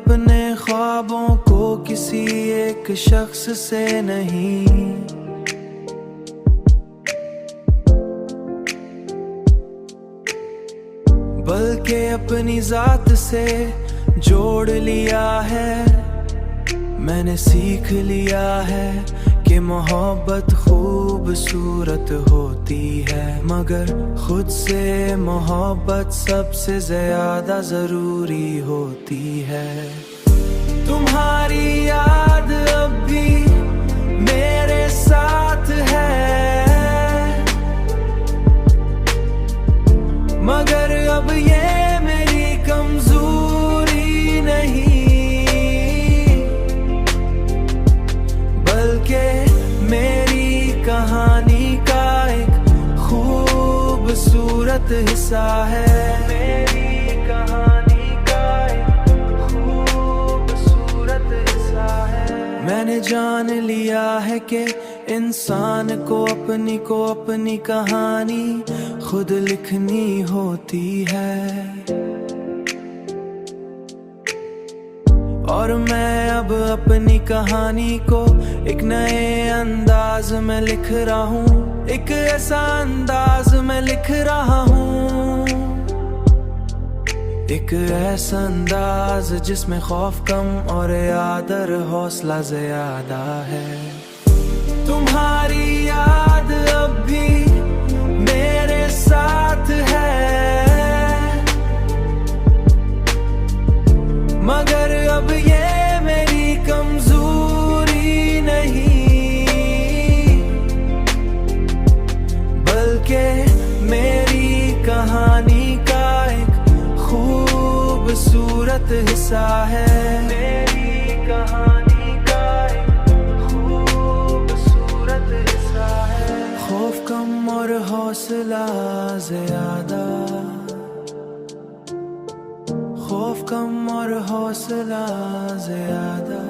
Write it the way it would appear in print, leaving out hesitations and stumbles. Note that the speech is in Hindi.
अपने ख्वाबों को किसी एक शख्स से नहीं, बल्कि अपनी जात से जोड़ लिया है। मैंने सीख लिया है कि मोहब्बत खूबसूरत होती है, मगर खुद से मोहब्बत सबसे ज्यादा जरूरी होती है। तुम्हारी याद अब भी मेरे साथ है, मगर अब ये मेरी कमजोरी नहीं, बल्कि मेरी कहानी का एक खूबसूरत हिस्सा है। मेरी कहानी का एक खूबसूरत हिस्सा है। मैंने जान लिया है कि इंसान को अपनी कहानी खुद लिखनी होती है, और मैं अब अपनी कहानी को एक नए अंदाज में लिख रहा हूँ। एक ऐसा अंदाज में लिख रहा हूँ, एक ऐसा अंदाज जिसमें खौफ कम और आदर हौसला ज्यादा है। तुम्हारी याद अब भी मेरे साथ है, मगर अब ये मेरी कमजोरी नहीं, बल्कि मेरी कहानी का एक खूबसूरत हिस्सा है। मेरी कहानी का एक खूबसूरत हिस्सा है। खौफ कम और हौसला ज्यादा, खौफ कम और हौसला ज्यादा।